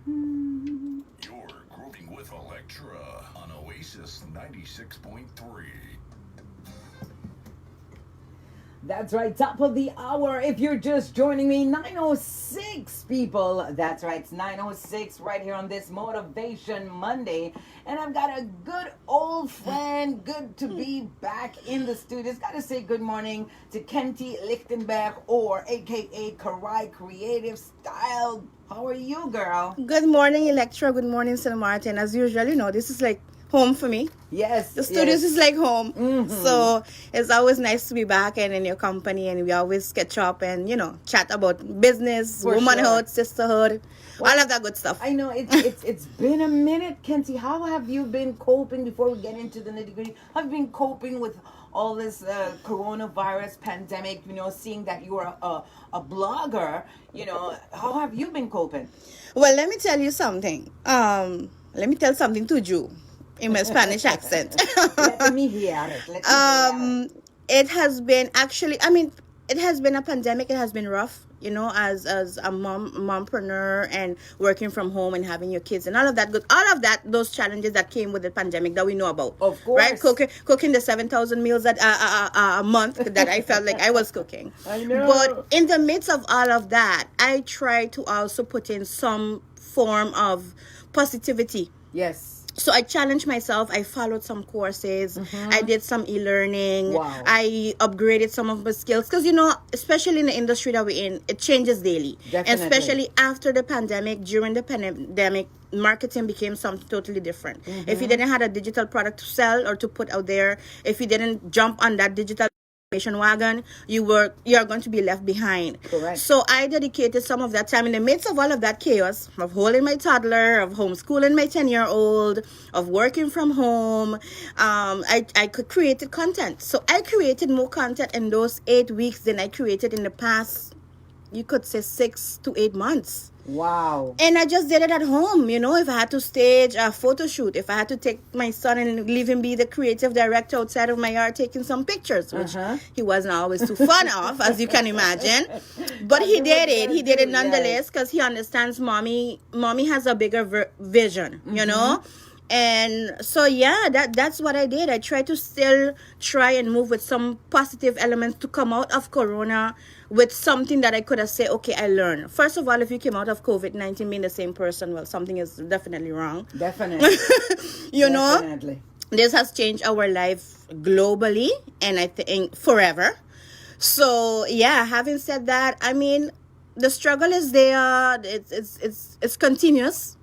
You're grooving with Elektra on Oasis 96.3. That's right, top of the hour. If you're just joining me, 9:06 people. That's right, it's 9:06 right here on this Motivation Monday. And I've got a good old friend. Good to be back in the studio. Just gotta say good morning to Kenty Lichtenberg, or aka Karai Creative Style. How are you, girl? Good morning, Elektra. Good morning, St. Martin. As usual, this is like home for me. Yes. The studios is like home. Mm-hmm. So it's always nice to be back and in your company, and we always catch up and, chat about business, For womanhood, sure. sisterhood, all of that good stuff. I know it's been a minute, Kenty. How have you been coping before we get into the nitty-gritty? How have you been coping with all this coronavirus pandemic, seeing that you are a blogger, how have you been coping? Well, let me tell you something. Let me tell something to you in my Spanish accent. Let me hear it. It has been it has been a pandemic. It has been rough, as a mompreneur and working from home and having your kids and all of that those challenges that came with the pandemic that we know about. Of course. Right? Cooking the 7,000 meals a month that I felt like I was cooking. I know. But in the midst of all of that, I try to also put in some form of positivity. Yes. So I challenged myself. I followed some courses. Mm-hmm. I did some e-learning. Wow. I upgraded some of my skills. Because, especially in the industry that we're in, it changes daily. Definitely. And especially after the pandemic, during the pandemic, marketing became something totally different. Mm-hmm. If you didn't have a digital product to sell or to put out there, if you didn't jump on that digital wagon, you are going to be left behind. Correct. So I dedicated some of that time in the midst of all of that chaos of holding my toddler, of homeschooling my 10-year-old, of working from home. I could create content. So I created more content in those 8 weeks than I created in the past, you could say 6 to 8 months. Wow. And I just did it at home, if I had to stage a photo shoot, if I had to take my son and leave him be the creative director outside of my yard taking some pictures, which he wasn't always too fun of, as you can imagine. But he did it. He did it nonetheless because he understands mommy has a bigger vision, And so, that's what I did. I tried to still try and move with some positive elements to come out of Corona with something that I could have said, okay, I learned. First of all, if you came out of COVID-19 being the same person, well, something is definitely wrong. Definitely. Definitely. This has changed our life globally and I think forever. So, having said that, the struggle is there. It's continuous.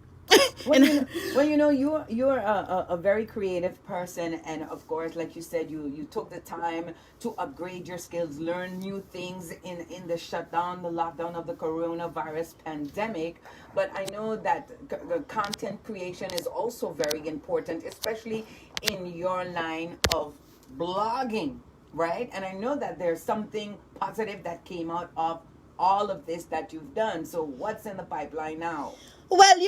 You're a very creative person, and of course, like you said, you took the time to upgrade your skills, learn new things in the shutdown, the lockdown of the coronavirus pandemic. But I know that the content creation is also very important, especially in your line of blogging, right? And I know that there's something positive that came out of all of this that you've done. So what's in the pipeline now? Well,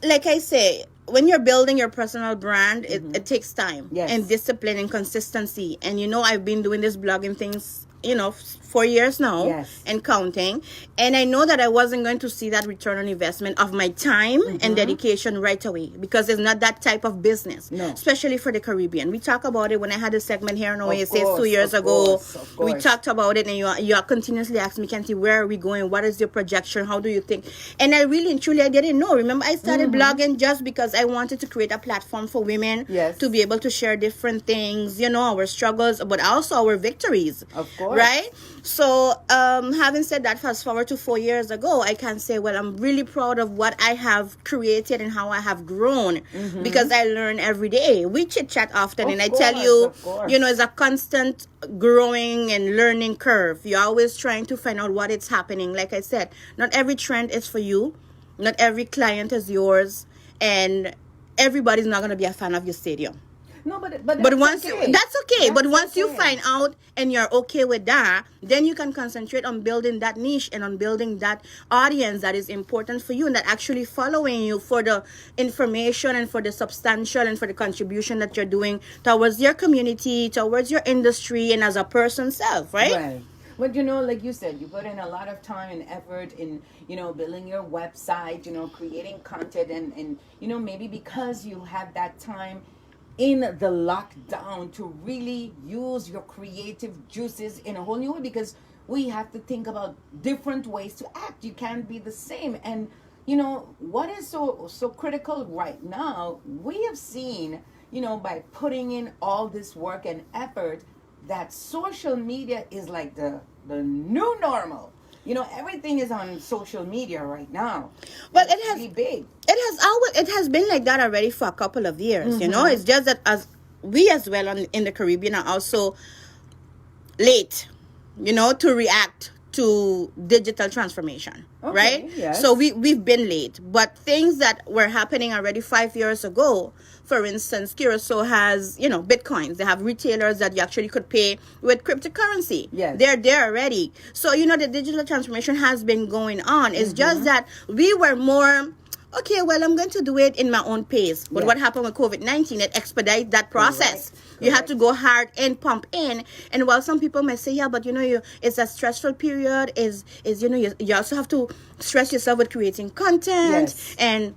like I say, when you're building your personal brand, it takes time and discipline and consistency. And, I've been doing this blogging things, 4 years now and counting. And I know that I wasn't going to see that return on investment of my time and dedication right away because it's not that type of business, especially for the Caribbean. We talk about it when I had a segment here on Oasis 2 years ago. We talked about it and you are continuously asking me, Kenty, where are we going? What is your projection? How do you think? And I really and truly, I didn't know. Remember, I started blogging just because I wanted to create a platform for women to be able to share different things, our struggles, but also our victories. Of course. Right? So, having said that, fast forward to 4 years ago, I can say, well, I'm really proud of what I have created and how I have grown because I learn every day. We chit chat often, and I tell you, it's a constant growing and learning curve. You're always trying to find out what is happening. Like I said, not every trend is for you, not every client is yours, and everybody's not going to be a fan of your stadium. No, but once that's okay. But once you find out and you're okay with that, then you can concentrate on building that niche and on building that audience that is important for you and that actually following you for the information and for the substantial and for the contribution that you're doing towards your community, towards your industry, and as a person self, right? But like you said, you put in a lot of time and effort in, building your website, creating content, and maybe because you have that time in the lockdown to really use your creative juices in a whole new way, because we have to think about different ways to act. You can't be the same. And what is so critical right now, we have seen, by putting in all this work and effort, that social media is like the new normal. Everything is on social media right now. Well, it has really big. It has been like that already for a couple of years. It's just that we as well in the Caribbean are also late, to react to digital transformation, right? Yes. So we've been late, but things that were happening already 5 years ago. For instance, Curacao has, Bitcoins. They have retailers that you actually could pay with cryptocurrency. Yes. They're there already. So, the digital transformation has been going on. It's just that we were more, okay, well, I'm going to do it in my own pace. But what happened with COVID-19, it expedited that process. Correct. You have to go hard and pump in. And while some people might say, yeah, but it's a stressful period, you also have to stress yourself with creating content. Yes. And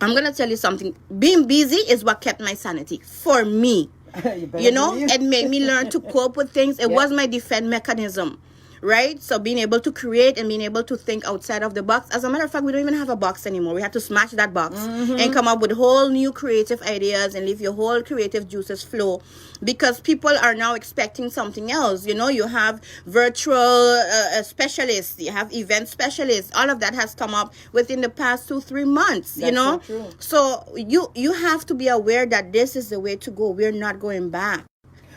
I'm going to tell you something. Being busy is what kept my sanity for me. It made me learn to cope with things. It was my defense mechanism, right? So being able to create and being able to think outside of the box. As a matter of fact, we don't even have a box anymore. We have to smash that box and come up with whole new creative ideas and leave your whole creative juices flow, because people are now expecting something else. You have virtual specialists, you have event specialists. All of that has come up within the past 2-3 months. That's so true. So you have to be aware that this is the way to go. We're not going back.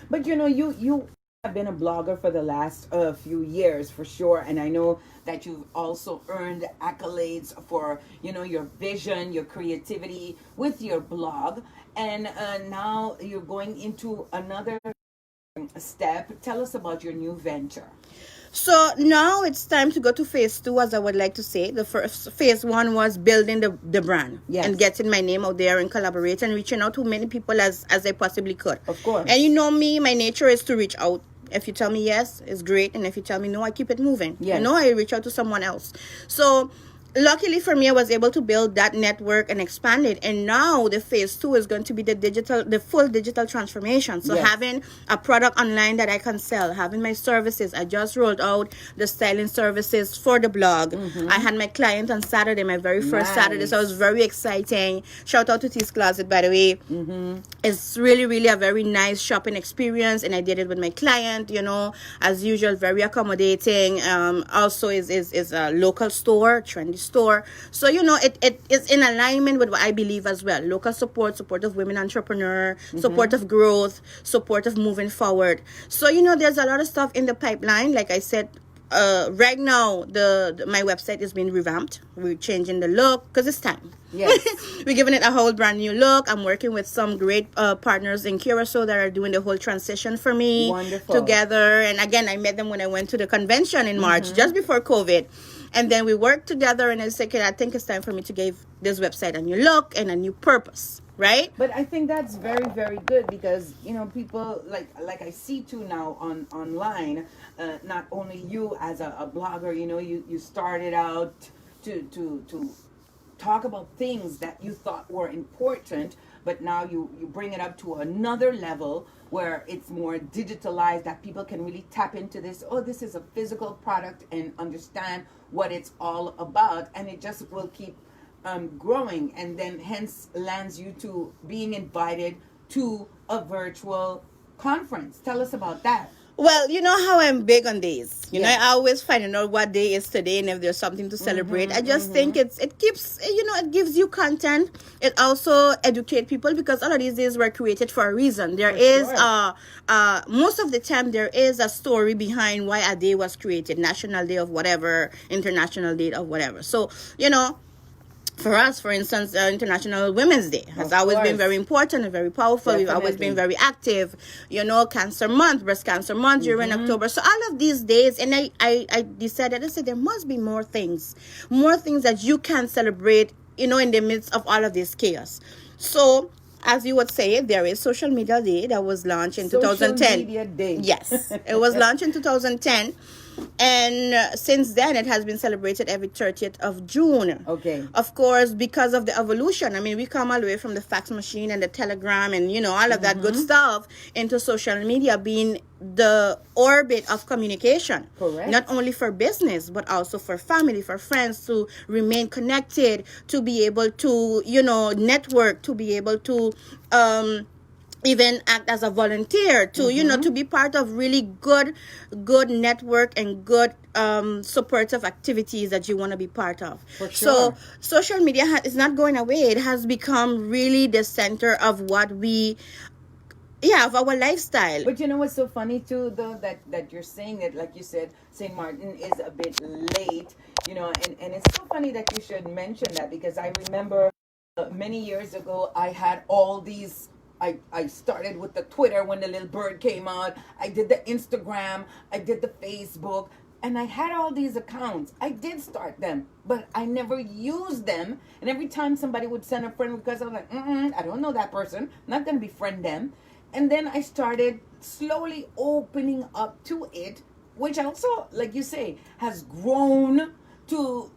But you have been a blogger for the last few years, for sure, and I know that you've also earned accolades for your vision, your creativity with your blog, and now you're going into another step. Tell us about your new venture. So now it's time to go to phase 2, as I would like to say. The first phase 1 was building the brand, and getting my name out there and collaborating and reaching out to many people as I possibly could. Of course. And me, my nature is to reach out. If you tell me yes, it's great. And if you tell me no, I keep it moving. Yes. I reach out to someone else. So luckily for me, I was able to build that network and expand it. And now the phase 2 is going to be the full digital transformation. So having a product online that I can sell, having my services. I just rolled out the styling services for the blog. I had my client on Saturday, my very first Saturday. So it was very exciting. Shout out to T's Closet, by the way. It's really, really a very nice shopping experience. And I did it with my client, as usual, very accommodating. Also is a local store, trendy store. So it is in alignment with what I believe as well. Local support of women entrepreneur, support of growth, support of moving forward. So there's a lot of stuff in the pipeline. Like I said, right now my website is being revamped. We're changing the look because it's time. Yes. We're giving it a whole brand new look. I'm working with some great partners in Curacao that are doing the whole transition for me. Wonderful. Together. And again, I met them when I went to the convention in March, just before COVID. And then we worked together, and I said, okay, I think it's time for me to give this website a new look and a new purpose, right? But I think that's very, very good, because people like I see too now online. Not only you as a blogger, you started out to talk about things that you thought were important, but now you bring it up to another level where it's more digitalized, that people can really tap into this. Oh, this is a physical product, and understand what it's all about, and it just will keep growing, and then hence lands you to being invited to a virtual conference. Tell us about that. Well, you know how I'm big on days. I always find out what day is today and if there's something to celebrate. I just think it keeps, it gives you content. It also educates people, because all of these days were created for a reason. There is most of the time there is a story behind why a day was created. National Day of whatever, International Day of whatever. So, for us, for instance, International Women's Day has always been very important and very powerful. Definitely. We've always been very active. Cancer month, breast cancer month during October. So all of these days, and I decided, I said, there must be more things that you can celebrate, in the midst of all of this chaos. So, as you would say, there is Social Media Day that was launched in 2010. Social Media Day. Yes, it was launched in 2010. And since then, it has been celebrated every 30th of June. Okay. Of course, because of the evolution. I mean, we come all the way from the fax machine and the telegram and, all of that good stuff into social media being the orbit of communication. Correct. Not only for business, but also for family, for friends, to remain connected, to be able to, network, to be able to even act as a volunteer, to to be part of really good network and good supportive activities that you want to be part of. For sure. So social media is not going away. It has become really the center of what we of our lifestyle. But you know what's so funny too, though, that you're saying that, like you said, St. Martin is a bit late, and it's so funny that you should mention that, because I remember many years ago I had all these. I started with the Twitter when the little bird came out. I did the Instagram. I did the Facebook. And I had all these accounts. I did start them, but I never used them. And every time somebody would send a friend request, I was like, I don't know that person. I'm not going to befriend them. And then I started slowly opening up to it, which also, like you say, has grown to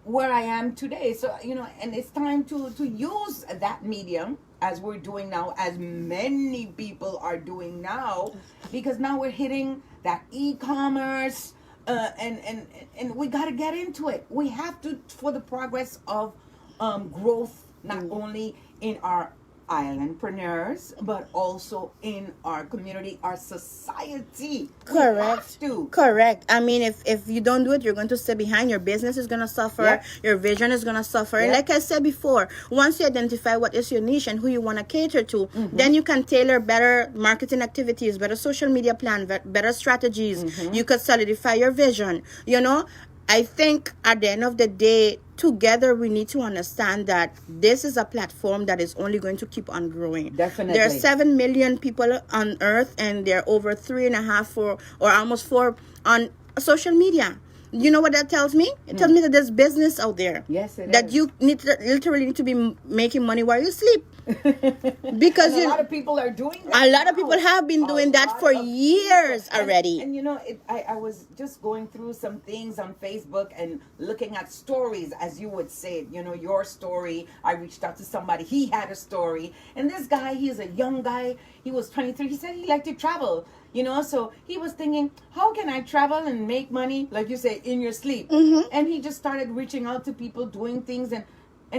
where I am today. So, and it's time to use that medium, as we're doing now, as many people are doing now, because now we're hitting that e-commerce, and we got to get into it. We have to, for the progress of growth, not only in our islandpreneurs, but also in our community, our society. Correct. We have to. Correct. I mean, if you don't do it, you're going to stay behind. Your business is going to suffer. Yep. Your vision is going to suffer. Yep. Like I said before, once you identify what is your niche and who you want to cater to, then you can tailor better marketing activities, better social media plan, better strategies. You could solidify your vision. I think at the end of the day, together we need to understand that this is a platform that is only going to keep on growing. Definitely. There are 7 million people on earth, and there are over 3.5, 4, or almost 4 on social media. You know what that tells me? It tells me that there's business out there. Yes, it that is. you literally need to be making money while you sleep. Because and a lot of people are doing that. A lot of now. people have been doing that for years already. And I was just going through some things on Facebook and looking at stories, as you would say, your story. I reached out to somebody. He had a story. And this guy, he's a young guy. He was 23. He said he liked to travel. So he was thinking, how can I travel and make money, like you say, in your sleep? And he just started reaching out to people, doing things, and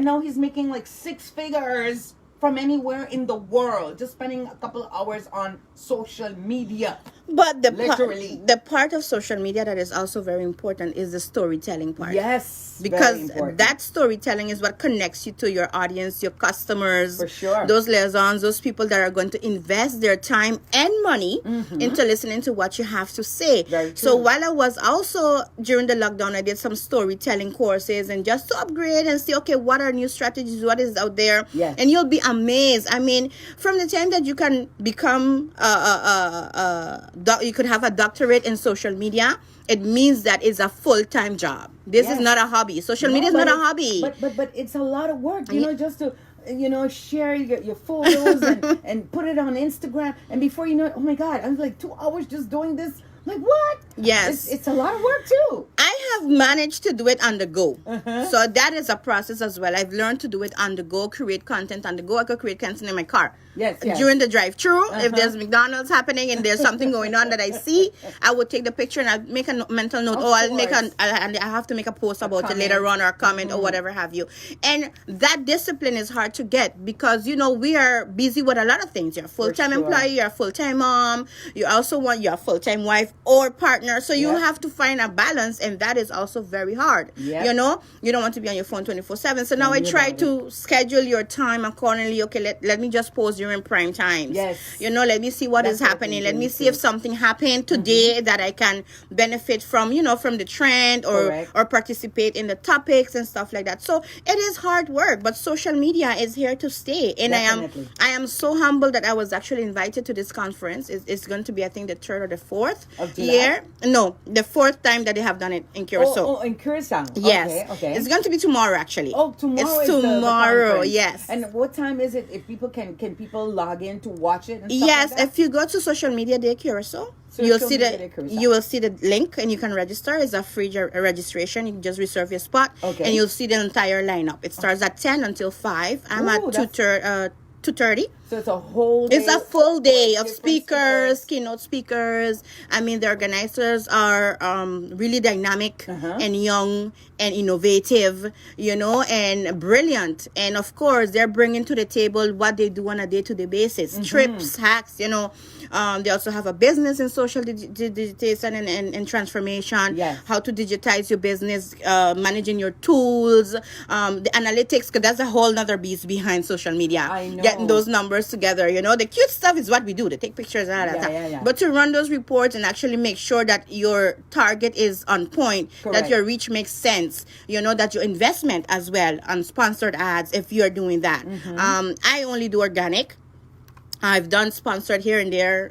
now he's making like 6 figures from anywhere in the world, just spending a couple of hours on social media. But literally, the part of social media that is also very important is the storytelling part. Yes, because that storytelling is what connects you to your audience, your customers, for sure. Those liaisons, those people that are going to invest their time and money into listening to what you have to say. Very true. So while I was also during the lockdown, I did some storytelling courses, and just to upgrade and see, okay, what are new strategies, what is out there, yes. And you'll be amazed. I mean, from the time that you can become you could have a doctorate in social media, it means that it's a full-time job. This is not a hobby. Social media is not a hobby. But it's a lot of work, just to share your photos and put it on Instagram, and before you know it, oh my God, I'm like 2 hours just doing this. Like, what? Yes. It's a lot of work too. I have managed to do it on the go. So that is a process as well. I've learned to do it on the go, create content on the go. I could create content in my car. Yes. During the drive-thru, if there's McDonald's happening and there's something going on that I see, I would take the picture and I'll make a mental note. And I have to make a post about it later on, or a comment or whatever have you. And that discipline is hard to get because, we are busy with a lot of things. You're a full-time employee, you're a full-time mom, you're a full-time wife or partner. So you have to find a balance, and that is also very hard. Yep. You don't want to be on your phone 24/7. So now I try to schedule your time accordingly. Okay, let me just post during prime times. Yes. Let me see what is happening. Let me see if something happened today that I can benefit from, from the trend or participate in the topics and stuff like that. So it is hard work, but social media is here to stay. And Definitely. I am so humbled that I was actually invited to this conference. It's going to be, I think, the 3rd or the 4th of July? year. No, the 4th time that they have done it in Curacao. Oh, in Curacao. Yes. Okay. It's going to be tomorrow, actually. Oh, tomorrow. It's is tomorrow. the Yes. And what time is it? If people can people log in to watch it? And stuff Yes. like that? If you go to Social Media Day Curacao, you will see the link and you can register. It's a free registration. You can just reserve your spot, and you'll see the entire lineup. It starts at 10 until 5. I'm at 2:30. So it's a whole day. It's a full day of speakers, keynote speakers. I mean, the organizers are really dynamic and young and innovative, and brilliant. And of course, they're bringing to the table what they do on a day-to-day basis. Trips, hacks, they also have a business in social digitization and transformation. Yes. How to digitize your business, managing your tools, the analytics, because that's a whole nother beast behind social media. I know. Getting those numbers together, the cute stuff is what we do. They take pictures and all that. Yeah. But to run those reports and actually make sure that your target is on point, Correct. that your reach makes sense, that your investment as well on sponsored ads, if you're doing that. I only do organic. I've done sponsored here and there,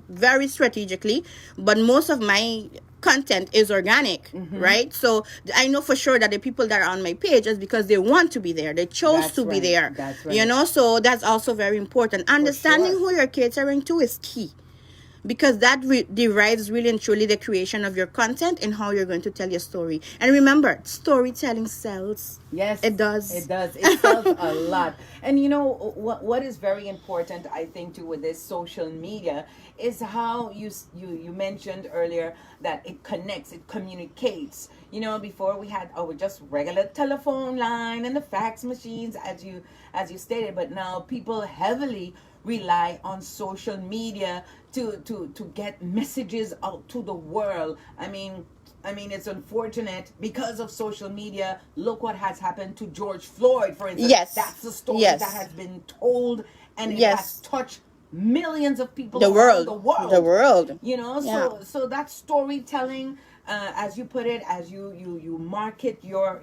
very strategically, but most of my content is organic, right? So I know for sure that the people that are on my page is because they want to be there. They chose to be there. That's right. So that's also very important. Understanding who you're catering to is key, because that derives really and truly the creation of your content and how you're going to tell your story. And remember, storytelling sells. Yes, it does. It does. It sells a lot. And what is very important, I think, too, with this social media is how you mentioned earlier that it connects, it communicates. Before we had just regular telephone line and the fax machines, as you stated, but now people heavily rely on social media to get messages out to the world. I mean, it's unfortunate because of social media. Look what has happened to George Floyd, for instance. Yes. That's the story Yes. that has been told, and it Yes. has touched millions of people The around world. the world. Yeah. So that storytelling, as you put it, as you market your,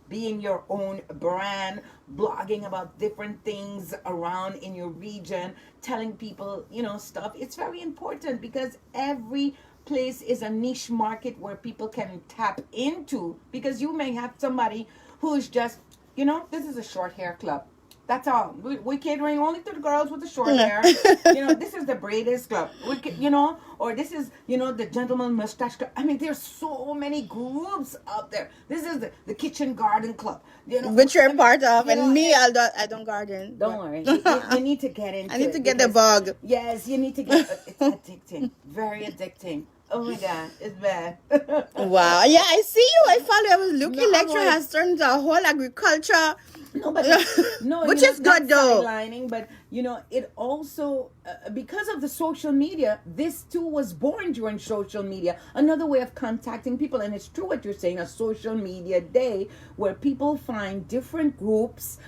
being your own brand, blogging about different things around in your region, telling people, stuff. It's very important because every place is a niche market where people can tap into, because you may have somebody who's just, this is a short hair club. That's all. We're catering only to the girls with the short hair. This is the braiders club. Or this is, the gentleman mustache club. I mean, there's so many groups out there. This is the kitchen garden club. Which you're part of. And me, I don't garden. Don't worry. You need to get into it. I need to get the bug. Yes, you need to get it. It's addicting. Very addicting. Oh my God, it's bad. Wow. Yeah, I see you. I follow. I was looking. Elektra has turned into a whole agriculture. No, but which is good though. Sidelining, but it also because of the social media. This too was born during social media. Another way of contacting people, and it's true what you're saying. A social media day where people find different groups,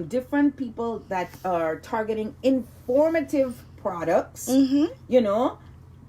different people that are targeting informative products.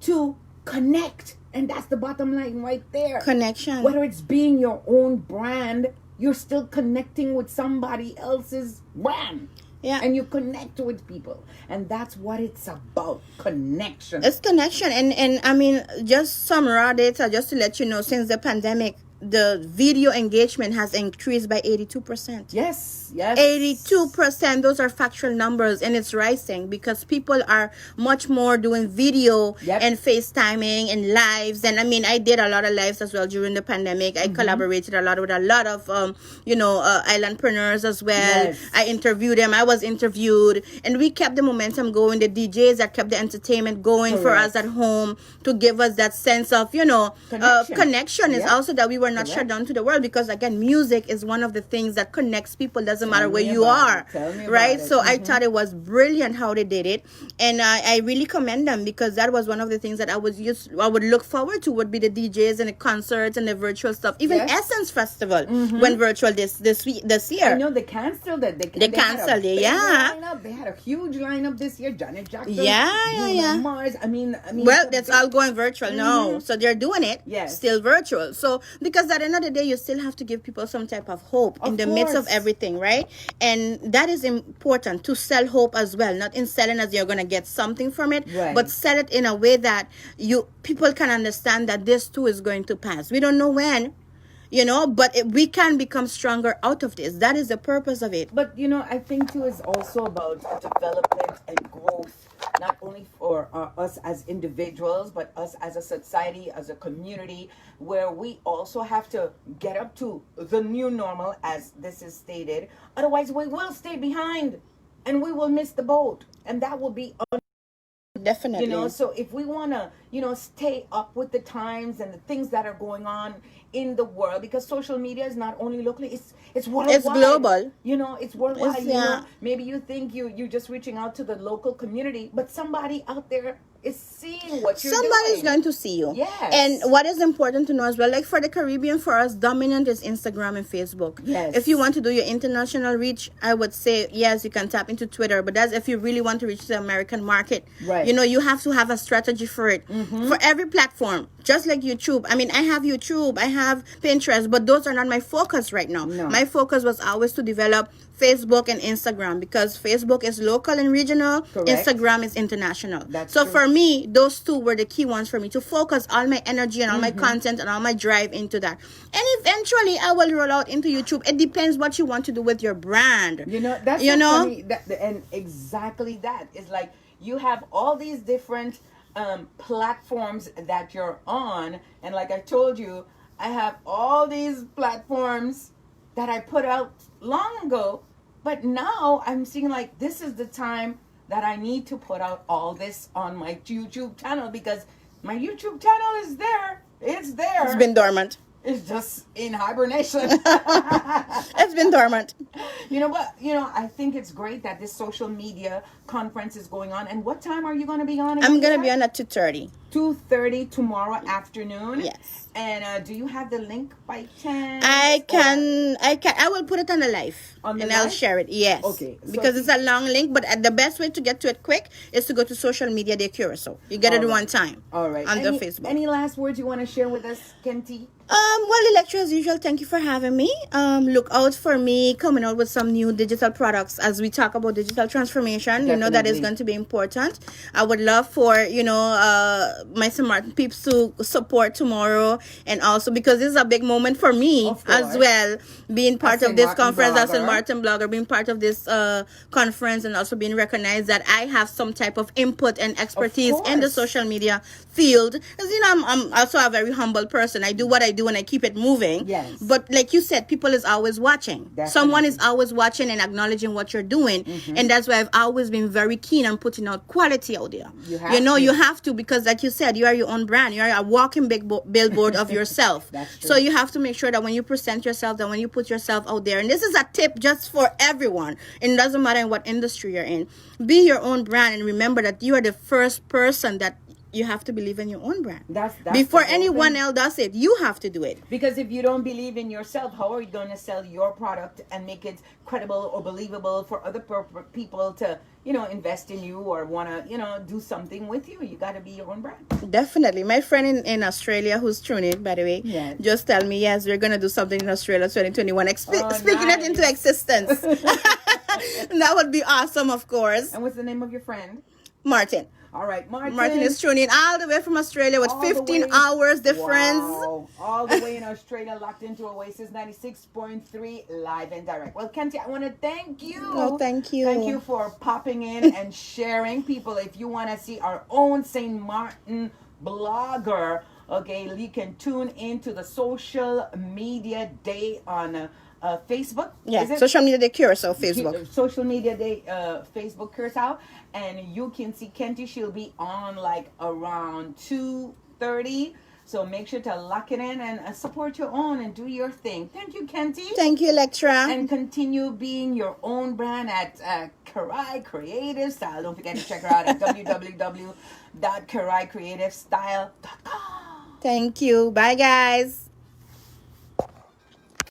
To connect, and that's the bottom line right there. Connection. Whether it's being your own brand, you're still connecting with somebody else's brand. Yeah. And you connect with people. And that's what it's about. Connection. It's connection. And I mean, just some raw data, just to let you know, since the pandemic, the video engagement has increased by 82%. Yes. 82%. Those are factual numbers, and it's rising because people are much more doing video and FaceTiming and lives. And I mean, I did a lot of lives as well during the pandemic. I collaborated a lot with a lot of islandpreneurs as well. Yes. I interviewed them. I was interviewed, and we kept the momentum going. The DJs that kept the entertainment going for us at home to give us that sense of connection. Is also that we were not shut down to the world, because again, music is one of the things that connects people. Doesn't matter where you are, right? So I thought it was brilliant how they did it, and I really commend them, because that was one of the things that I would look forward to, would be the DJs and the concerts and the virtual stuff. Even Essence Festival went virtual this year. I know they canceled it. They canceled it. Lineup. They had a huge lineup this year. Janet Jackson. Yeah. Mars. I mean. Well, that's all going virtual now, so they're doing it. Yes. Still virtual. So because at the end of the day, you still have to give people some type of hope in the midst of everything, right? And that is important, to sell hope as well. Not in selling as you're going to get something from it, but sell it in a way that people can understand that this too is going to pass. We don't know when, but we can become stronger out of this. That is the purpose of it. But I think too is also about development and growth, not only for us as individuals, but us as a society, as a community, where we also have to get up to the new normal, as this is stated. Otherwise, we will stay behind and we will miss the boat, and that will be definitely. So if we want to stay up with the times and the things that are going on in the world, because social media is not only locally, it's worldwide. It's global. It's worldwide. It's, maybe you think you're just reaching out to the local community, but somebody out there is seeing what you're doing. Somebody's going to see you. Yes. And what is important to know as well, like for the Caribbean, for us, dominant is Instagram and Facebook. Yes. If you want to do your international reach, I would say, yes, you can tap into Twitter, but that's if you really want to reach the American market. Right. You have to have a strategy for it. Mm-hmm. For every platform, just like YouTube. I mean, I have YouTube, I have Pinterest, but those are not my focus right now. No. My focus was always to develop Facebook and Instagram, because Facebook is local and regional. Correct. Instagram is international. That's so true. for me, those two were the key ones for me to focus all my energy and all my content and all my drive into that. And eventually I will roll out into YouTube. It depends what you want to do with your brand. That's so funny. And exactly that is like, you have all these different platforms that you're on, and like I told you, I have all these platforms that I put out long ago, but now I'm seeing like this is the time that I need to put out all this on my YouTube channel, because my YouTube channel is there. It's there. It's been dormant. It's just in hibernation. It's been dormant. But I think it's great that this social media conference is going on. And what time are you going to be on? I'm going to be on at 2:30. 2:30 tomorrow afternoon. Yes. And do you have the link by chance? I will put it on the live. I'll share it. Yes. Okay. Because it's a long link, but the best way to get to it quick is to go to Social Media Day Curacao. You get it one time. All right. On the Facebook. Any last words you want to share with us, Kenty? Well, Elektra, as usual, thank you for having me. Look out for me coming out with some new digital products as we talk about digital transformation. Definitely. That is going to be important. I would love for, my smart peeps to support tomorrow, and also because this is a big moment for me as well, being part of this conference as a Martin blogger, being part of this conference, and also being recognized that I have some type of input and expertise in the social media field. Because, I'm also a very humble person. I do what I do and I keep it moving. Yes. But like you said, people is always watching. Definitely. Someone is always watching and acknowledging what you're doing. Mm-hmm. And that's why I've always been very keen on putting out quality out there. You have to, because like you said, you are your own brand. You are a walking big billboard of yourself. That's true. So you have to make sure that when you present yourself, that when you put yourself out there, and this is a tip just for everyone, and it doesn't matter in what industry you're in, be your own brand, and remember that you are the first person that you have to believe in your own brand. That's before anyone else does it, you have to do it. Because if you don't believe in yourself, how are you going to sell your product and make it credible or believable for other people to, invest in you or want to, do something with you? You got to be your own brand. Definitely. My friend in Australia, who's tuning, by the way, just tell me, yes, we're going to do something in Australia 2021. Speaking it into existence. That would be awesome, of course. And what's the name of your friend? Martin. All right, Martin. Martin is tuning all the way from Australia with 15 hours difference. Wow. All the way in Australia, locked into Oasis 96.3 live and direct. Well, Kenty, I want to thank you. Oh, thank you. Thank you for popping in and sharing. People, if you want to see our own St. Martin blogger, okay, you can tune into the social media day on Facebook. Yeah, Social Media Day Curacao, Facebook. Social Media Day, Facebook, Curacao. And you can see Kenty. She'll be on like around 2:30. So make sure to lock it in and support your own and do your thing. Thank you, Kenty. Thank you, Elektra. And continue being your own brand at Karai Creative Style. Don't forget to check her out at www.karaicreativestyle.com. Thank you. Bye, guys.